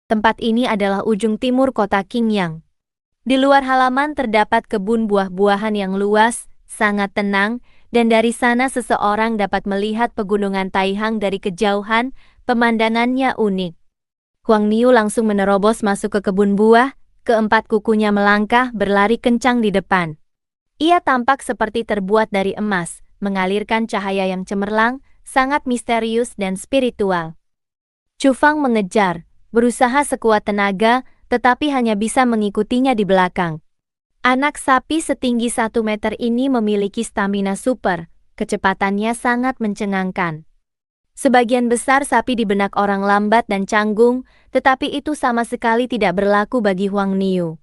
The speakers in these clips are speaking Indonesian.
Tempat ini adalah ujung timur kota Qingyang. Di luar halaman terdapat kebun buah-buahan yang luas, sangat tenang, dan dari sana seseorang dapat melihat pegunungan Taihang dari kejauhan. Pemandangannya unik. Huang Niu langsung menerobos masuk ke kebun buah, keempat kukunya melangkah berlari kencang di depan. Ia tampak seperti terbuat dari emas, mengalirkan cahaya yang cemerlang, sangat misterius dan spiritual. Chu Fang mengejar, berusaha sekuat tenaga, tetapi hanya bisa mengikutinya di belakang. Anak sapi setinggi 1 meter ini memiliki stamina super, kecepatannya sangat mencengangkan. Sebagian besar sapi di benak orang lambat dan canggung, tetapi itu sama sekali tidak berlaku bagi Huang Niu.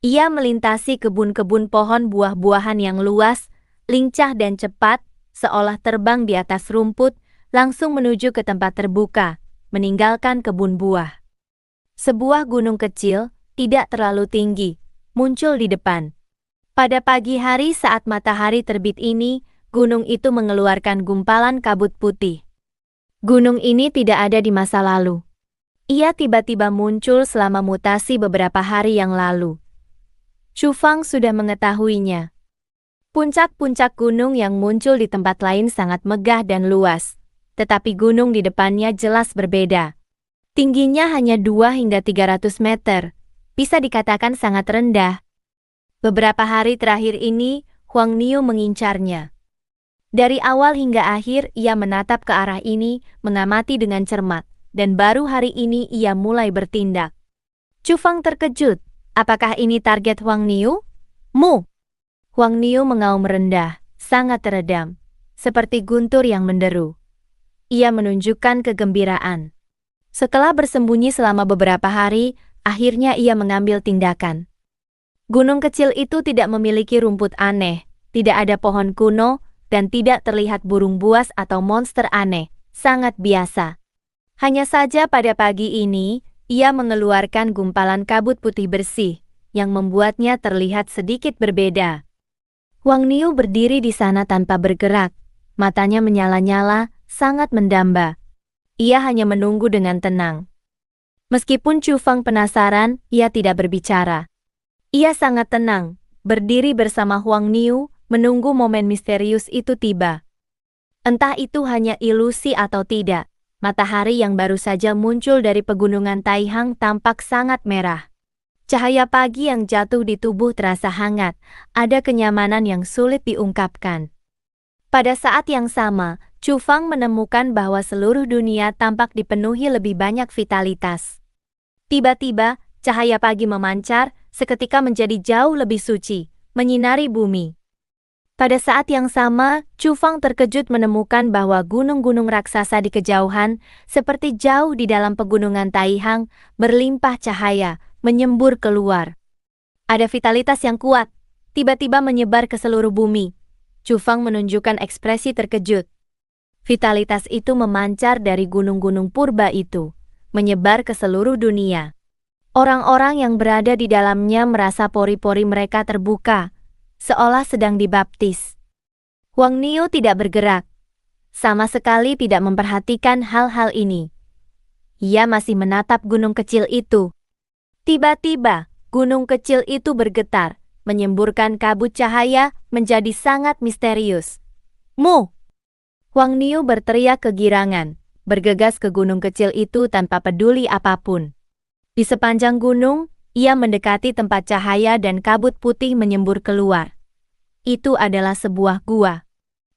Ia melintasi kebun-kebun pohon buah-buahan yang luas, lincah dan cepat, seolah terbang di atas rumput, langsung menuju ke tempat terbuka, meninggalkan kebun buah. Sebuah gunung kecil, tidak terlalu tinggi, muncul di depan. Pada pagi hari saat matahari terbit ini, gunung itu mengeluarkan gumpalan kabut putih. Gunung ini tidak ada di masa lalu. Ia tiba-tiba muncul selama mutasi beberapa hari yang lalu. Chu Fang sudah mengetahuinya. Puncak-puncak gunung yang muncul di tempat lain sangat megah dan luas, tetapi gunung di depannya jelas berbeda. Tingginya hanya 2 hingga 300 meter, bisa dikatakan sangat rendah. Beberapa hari terakhir ini, Huang Niu mengincarnya. Dari awal hingga akhir ia menatap ke arah ini, mengamati dengan cermat, dan baru hari ini ia mulai bertindak. Chu Fang terkejut, apakah ini target Huang Niu? Mu! Huang Niu mengaum rendah, sangat teredam, seperti guntur yang menderu. Ia menunjukkan kegembiraan. Setelah bersembunyi selama beberapa hari, akhirnya ia mengambil tindakan. Gunung kecil itu tidak memiliki rumput aneh, tidak ada pohon kuno, dan tidak terlihat burung buas atau monster aneh, sangat biasa. Hanya saja pada pagi ini, ia mengeluarkan gumpalan kabut putih bersih, yang membuatnya terlihat sedikit berbeda. Huang Niu berdiri di sana tanpa bergerak, matanya menyala-nyala, sangat mendamba. Ia hanya menunggu dengan tenang. Meskipun Chu Fang penasaran, ia tidak berbicara. Ia sangat tenang, berdiri bersama Huang Niu, menunggu momen misterius itu tiba. Entah itu hanya ilusi atau tidak, matahari yang baru saja muncul dari pegunungan Taihang tampak sangat merah. Cahaya pagi yang jatuh di tubuh terasa hangat, ada kenyamanan yang sulit diungkapkan. Pada saat yang sama, Chu Fang menemukan bahwa seluruh dunia tampak dipenuhi lebih banyak vitalitas. Tiba-tiba, cahaya pagi memancar, seketika menjadi jauh lebih suci, menyinari bumi. Pada saat yang sama, Chu Fang terkejut menemukan bahwa gunung-gunung raksasa di kejauhan, seperti jauh di dalam pegunungan Taihang, berlimpah cahaya, menyembur keluar. Ada vitalitas yang kuat, tiba-tiba menyebar ke seluruh bumi. Chu Fang menunjukkan ekspresi terkejut. Vitalitas itu memancar dari gunung-gunung purba itu, menyebar ke seluruh dunia. Orang-orang yang berada di dalamnya merasa pori-pori mereka terbuka, seolah sedang dibaptis. Huang Niu tidak bergerak, sama sekali tidak memperhatikan hal-hal ini. Ia masih menatap gunung kecil itu. Tiba-tiba, gunung kecil itu bergetar, menyemburkan kabut cahaya menjadi sangat misterius. Mu! Huang Niu berteriak kegirangan, bergegas ke gunung kecil itu tanpa peduli apapun. Di sepanjang gunung, ia mendekati tempat cahaya dan kabut putih menyembur keluar. Itu adalah sebuah gua.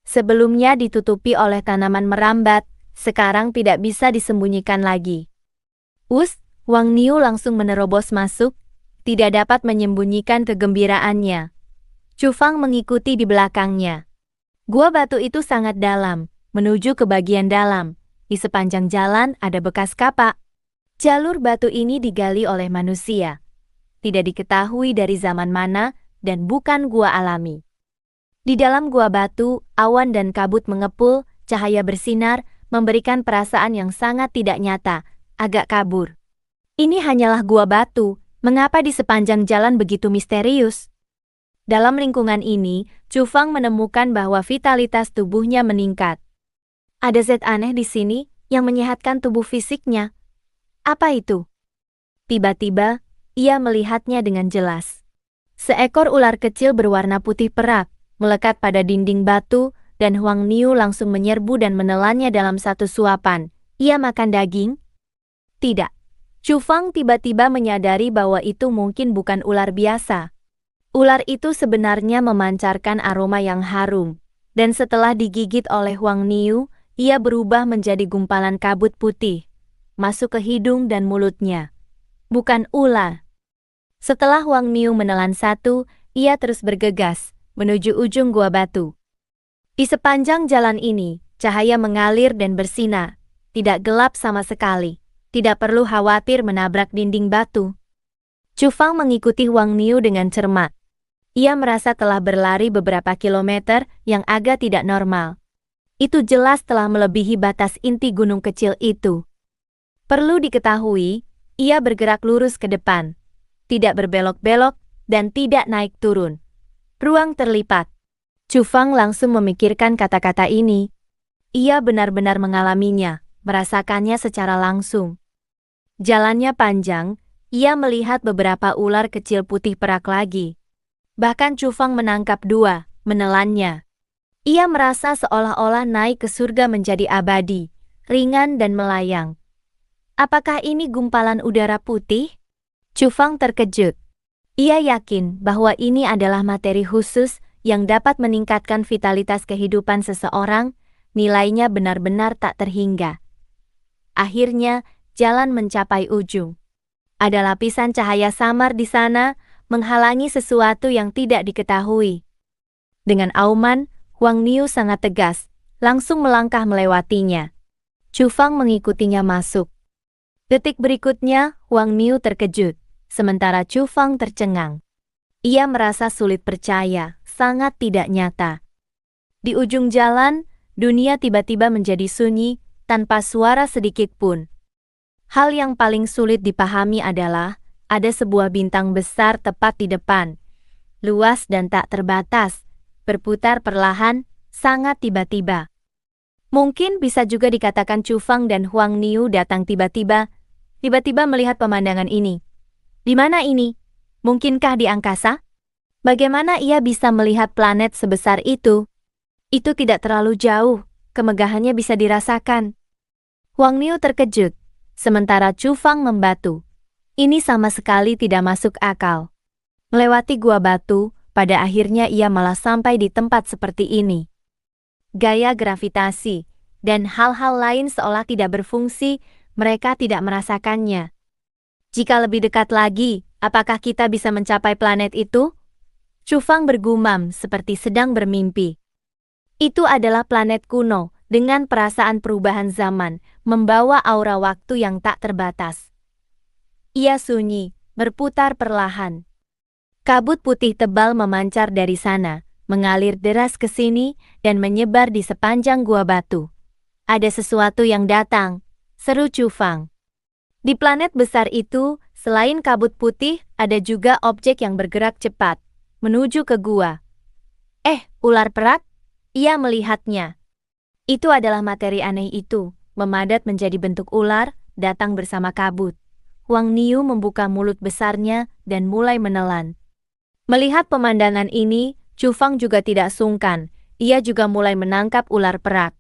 Sebelumnya ditutupi oleh tanaman merambat, sekarang tidak bisa disembunyikan lagi. Huang Niu langsung menerobos masuk, tidak dapat menyembunyikan kegembiraannya. Chu Fang mengikuti di belakangnya. Gua batu itu sangat dalam, menuju ke bagian dalam. Di sepanjang jalan ada bekas kapak. Jalur batu ini digali oleh manusia. Tidak diketahui dari zaman mana dan bukan gua alami. Di dalam gua batu, awan dan kabut mengepul, cahaya bersinar, memberikan perasaan yang sangat tidak nyata, agak kabur. Ini hanyalah gua batu, mengapa di sepanjang jalan begitu misterius? Dalam lingkungan ini, Chu Fang menemukan bahwa vitalitas tubuhnya meningkat. Ada zat aneh di sini yang menyehatkan tubuh fisiknya. Apa itu? Tiba-tiba, ia melihatnya dengan jelas. Seekor ular kecil berwarna putih perak, melekat pada dinding batu, dan Huang Niu langsung menyerbu dan menelannya dalam satu suapan. Ia makan daging? Tidak. Chu Fang tiba-tiba menyadari bahwa itu mungkin bukan ular biasa. Ular itu sebenarnya memancarkan aroma yang harum, dan setelah digigit oleh Huang Niu, ia berubah menjadi gumpalan kabut putih, masuk ke hidung dan mulutnya. Bukan ular. Setelah Huang Niu menelan satu, ia terus bergegas, menuju ujung gua batu. Di sepanjang jalan ini, cahaya mengalir dan bersinar, tidak gelap sama sekali. Tidak perlu khawatir menabrak dinding batu. Chu Fang mengikuti Huang Niu dengan cermat. Ia merasa telah berlari beberapa kilometer yang agak tidak normal. Itu jelas telah melebihi batas inti gunung kecil itu. Perlu diketahui, ia bergerak lurus ke depan. Tidak berbelok-belok dan tidak naik turun. Ruang terlipat. Chu Fang langsung memikirkan kata-kata ini. Ia benar-benar mengalaminya, merasakannya secara langsung. Jalannya panjang, ia melihat beberapa ular kecil putih perak lagi. Bahkan Chu Fang menangkap dua, menelannya. Ia merasa seolah-olah naik ke surga menjadi abadi, ringan dan melayang. Apakah ini gumpalan udara putih? Chu Fang terkejut. Ia yakin bahwa ini adalah materi khusus yang dapat meningkatkan vitalitas kehidupan seseorang, nilainya benar-benar tak terhingga. Akhirnya, jalan mencapai ujung. Ada lapisan cahaya samar di sana, menghalangi sesuatu yang tidak diketahui. Dengan auman, Huang Niu sangat tegas, langsung melangkah melewatinya. Chu Fang mengikutinya masuk. Detik berikutnya, Huang Niu terkejut, sementara Chu Fang tercengang. Ia merasa sulit percaya, sangat tidak nyata. Di ujung jalan, dunia tiba-tiba menjadi sunyi, tanpa suara sedikit pun. Hal yang paling sulit dipahami adalah, ada sebuah bintang besar tepat di depan. Luas dan tak terbatas, berputar perlahan, sangat tiba-tiba. Mungkin bisa juga dikatakan Chu Fang dan Huang Niu datang tiba-tiba melihat pemandangan ini. Di mana ini? Mungkinkah di angkasa? Bagaimana ia bisa melihat planet sebesar itu? Itu tidak terlalu jauh, kemegahannya bisa dirasakan. Huang Niu terkejut. Sementara Chu Fang membatu. Ini sama sekali tidak masuk akal. Melewati gua batu, pada akhirnya ia malah sampai di tempat seperti ini. Gaya gravitasi dan hal-hal lain seolah tidak berfungsi, mereka tidak merasakannya. Jika lebih dekat lagi, apakah kita bisa mencapai planet itu? Chu Fang bergumam seperti sedang bermimpi. Itu adalah planet kuno, dengan perasaan perubahan zaman, membawa aura waktu yang tak terbatas. Ia sunyi, berputar perlahan. Kabut putih tebal memancar dari sana, mengalir deras ke sini, dan menyebar di sepanjang gua batu. Ada sesuatu yang datang, seru Chu Fang. Di planet besar itu, selain kabut putih, ada juga objek yang bergerak cepat, menuju ke gua. Ular perak? Ia melihatnya. Itu adalah materi aneh itu, memadat menjadi bentuk ular, datang bersama kabut. Huang Niu membuka mulut besarnya dan mulai menelan. Melihat pemandangan ini, Chu Fang juga tidak sungkan, ia juga mulai menangkap ular perak.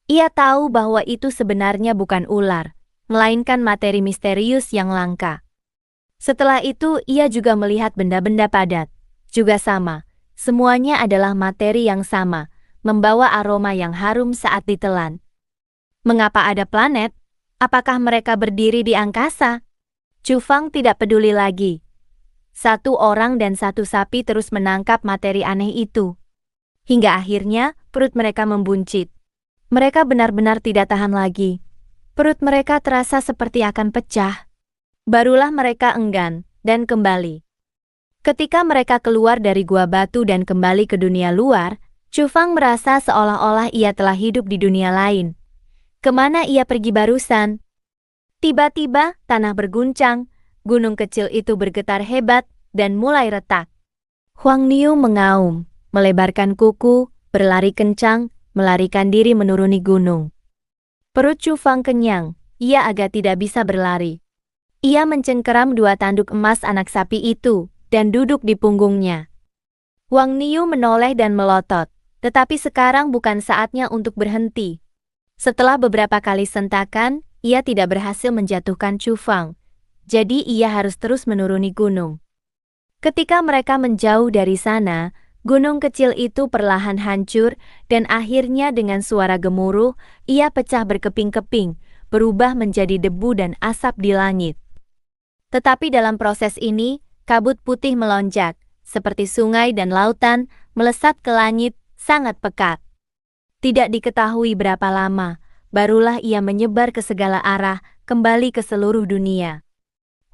Ia tahu bahwa itu sebenarnya bukan ular, melainkan materi misterius yang langka. Setelah itu ia juga melihat benda-benda padat, juga sama, semuanya adalah materi yang sama, membawa aroma yang harum saat ditelan. Mengapa ada planet? Apakah mereka berdiri di angkasa? Chu Fang tidak peduli lagi. Satu orang dan satu sapi terus menangkap materi aneh itu. Hingga akhirnya, perut mereka membuncit. Mereka benar-benar tidak tahan lagi. Perut mereka terasa seperti akan pecah. Barulah mereka enggan, dan kembali. Ketika mereka keluar dari gua batu dan kembali ke dunia luar, Chu Fang merasa seolah-olah ia telah hidup di dunia lain. Kemana ia pergi barusan? Tiba-tiba, tanah berguncang, gunung kecil itu bergetar hebat, dan mulai retak. Huang Niu mengaum, melebarkan kuku, berlari kencang, melarikan diri menuruni gunung. Perut Chu Fang kenyang, ia agak tidak bisa berlari. Ia mencengkeram 2 tanduk emas anak sapi itu, dan duduk di punggungnya. Wang Niu menoleh dan melotot, tetapi sekarang bukan saatnya untuk berhenti. Setelah beberapa kali sentakan, ia tidak berhasil menjatuhkan Chu Fang. Jadi ia harus terus menuruni gunung. Ketika mereka menjauh dari sana, gunung kecil itu perlahan hancur, dan akhirnya dengan suara gemuruh, ia pecah berkeping-keping, berubah menjadi debu dan asap di langit. Tetapi dalam proses ini, kabut putih melonjak, seperti sungai dan lautan, melesat ke langit, sangat pekat. Tidak diketahui berapa lama, barulah ia menyebar ke segala arah, kembali ke seluruh dunia.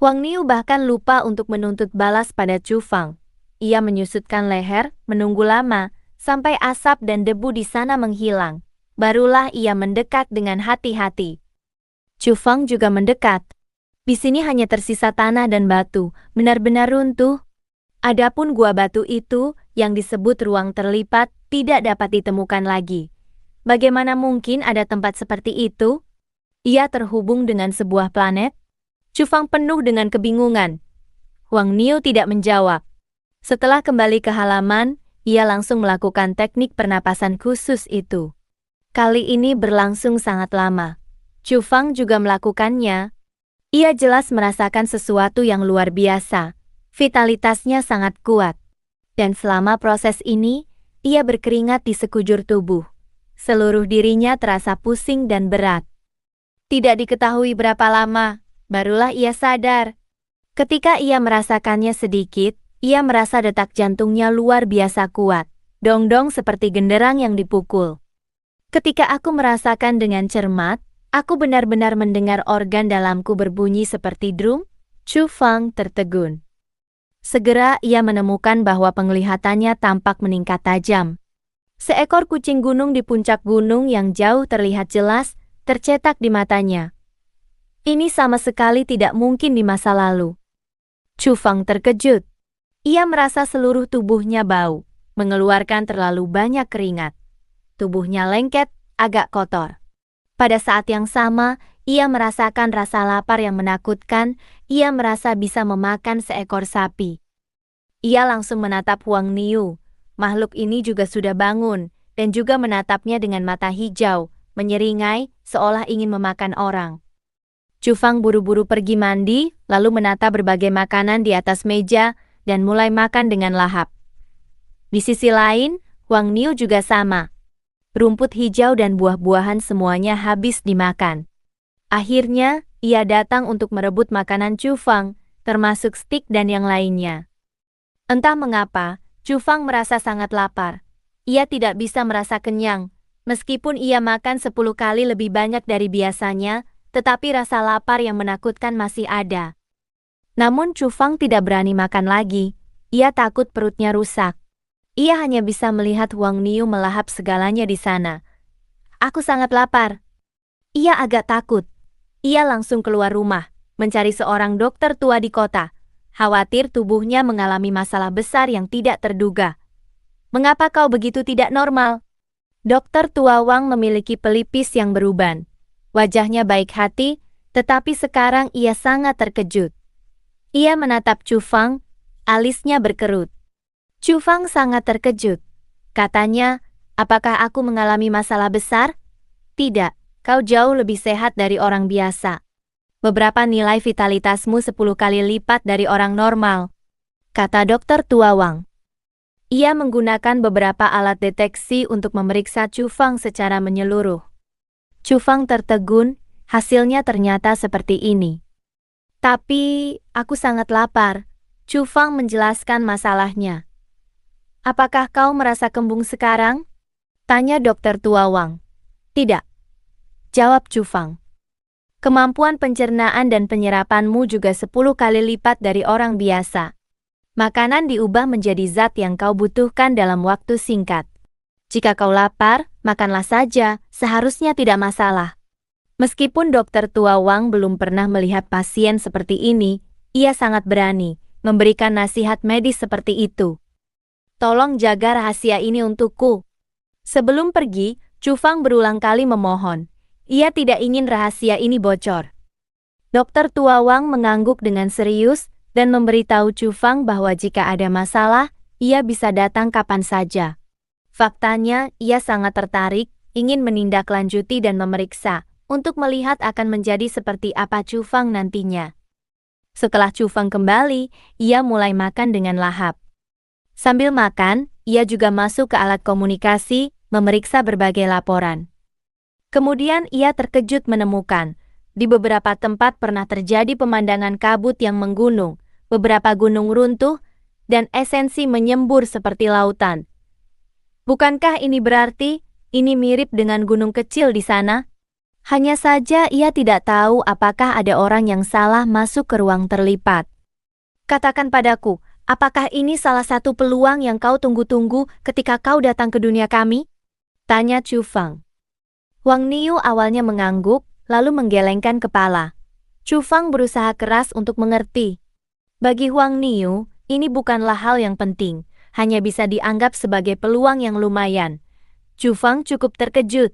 Wang Niu bahkan lupa untuk menuntut balas pada Chu Fang. Ia menyusutkan leher, menunggu lama, sampai asap dan debu di sana menghilang. Barulah ia mendekat dengan hati-hati. Chu Fang juga mendekat. Di sini hanya tersisa tanah dan batu, benar-benar runtuh. Adapun gua batu itu, yang disebut ruang terlipat, tidak dapat ditemukan lagi. Bagaimana mungkin ada tempat seperti itu? Ia terhubung dengan sebuah planet? Chu Fang penuh dengan kebingungan. Wang Niu tidak menjawab. Setelah kembali ke halaman, ia langsung melakukan teknik pernapasan khusus itu. Kali ini berlangsung sangat lama. Chu Fang juga melakukannya. Ia jelas merasakan sesuatu yang luar biasa. Vitalitasnya sangat kuat. Dan selama proses ini, ia berkeringat di sekujur tubuh. Seluruh dirinya terasa pusing dan berat. Tidak diketahui berapa lama, barulah ia sadar. Ketika ia merasakannya sedikit, ia merasa detak jantungnya luar biasa kuat. Dong-dong seperti genderang yang dipukul. Ketika aku merasakan dengan cermat, aku benar-benar mendengar organ dalamku berbunyi seperti drum. Chu Fang tertegun. Segera ia menemukan bahwa penglihatannya tampak meningkat tajam. Seekor kucing gunung di puncak gunung yang jauh terlihat jelas, tercetak di matanya. Ini sama sekali tidak mungkin di masa lalu. Chu Fang terkejut. Ia merasa seluruh tubuhnya bau, mengeluarkan terlalu banyak keringat. Tubuhnya lengket, agak kotor. Pada saat yang sama, ia merasakan rasa lapar yang menakutkan, ia merasa bisa memakan seekor sapi. Ia langsung menatap Wang Niu. Makhluk ini juga sudah bangun, dan juga menatapnya dengan mata hijau, menyeringai, seolah ingin memakan orang. Chu Fang buru-buru pergi mandi, lalu menata berbagai makanan di atas meja, dan mulai makan dengan lahap. Di sisi lain, Wang Niu juga sama. Rumput hijau dan buah-buahan semuanya habis dimakan. Akhirnya, ia datang untuk merebut makanan Chu Fang, termasuk stik dan yang lainnya. Entah mengapa, Chu Fang merasa sangat lapar. Ia tidak bisa merasa kenyang. Meskipun ia makan 10 kali lebih banyak dari biasanya, tetapi rasa lapar yang menakutkan masih ada. Namun Chu Fang tidak berani makan lagi. Ia takut perutnya rusak. Ia hanya bisa melihat Wang Niu melahap segalanya di sana. Aku sangat lapar. Ia agak takut. Ia langsung keluar rumah, mencari seorang dokter tua di kota. Khawatir tubuhnya mengalami masalah besar yang tidak terduga. Mengapa kau begitu tidak normal? Dokter tua Wang memiliki pelipis yang beruban. Wajahnya baik hati, tetapi sekarang ia sangat terkejut. Ia menatap Chu Fang, alisnya berkerut. Chu Fang sangat terkejut. Katanya, apakah aku mengalami masalah besar? Tidak, kau jauh lebih sehat dari orang biasa. Beberapa nilai vitalitasmu 10 kali lipat dari orang normal, kata dokter tua Wang. Ia menggunakan beberapa alat deteksi untuk memeriksa Chu Fang secara menyeluruh. Chu Fang tertegun, hasilnya ternyata seperti ini. Tapi, aku sangat lapar. Chu Fang menjelaskan masalahnya. Apakah kau merasa kembung sekarang? Tanya dokter tua Wang. Tidak. Jawab Chu Fang. Kemampuan pencernaan dan penyerapanmu juga 10 kali lipat dari orang biasa. Makanan diubah menjadi zat yang kau butuhkan dalam waktu singkat. Jika kau lapar, makanlah saja, seharusnya tidak masalah. Meskipun dokter tua Wang belum pernah melihat pasien seperti ini, ia sangat berani memberikan nasihat medis seperti itu. Tolong jaga rahasia ini untukku. Sebelum pergi, Chu Fang berulang kali memohon. Ia tidak ingin rahasia ini bocor. Dokter tua Wang mengangguk dengan serius dan memberitahu Chu Fang bahwa jika ada masalah, ia bisa datang kapan saja. Faktanya, ia sangat tertarik, ingin menindaklanjuti dan memeriksa, untuk melihat akan menjadi seperti apa Chu Fang nantinya. Setelah Chu Fang kembali, ia mulai makan dengan lahap. Sambil makan, ia juga masuk ke alat komunikasi, memeriksa berbagai laporan. Kemudian ia terkejut menemukan, di beberapa tempat pernah terjadi pemandangan kabut yang menggunung, beberapa gunung runtuh, dan esensi menyembur seperti lautan. Bukankah ini berarti, ini mirip dengan gunung kecil di sana? Hanya saja ia tidak tahu apakah ada orang yang salah masuk ke ruang terlipat. Katakan padaku, apakah ini salah satu peluang yang kau tunggu-tunggu ketika kau datang ke dunia kami? Tanya Chu Fang. Wang Niu awalnya mengangguk, lalu menggelengkan kepala. Chu Fang berusaha keras untuk mengerti. Bagi Wang Niu, ini bukanlah hal yang penting, hanya bisa dianggap sebagai peluang yang lumayan. Chu Fang cukup terkejut.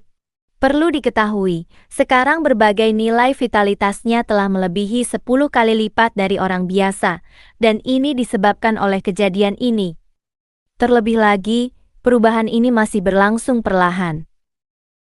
Perlu diketahui, sekarang berbagai nilai vitalitasnya telah melebihi 10 kali lipat dari orang biasa, dan ini disebabkan oleh kejadian ini. Terlebih lagi, perubahan ini masih berlangsung perlahan.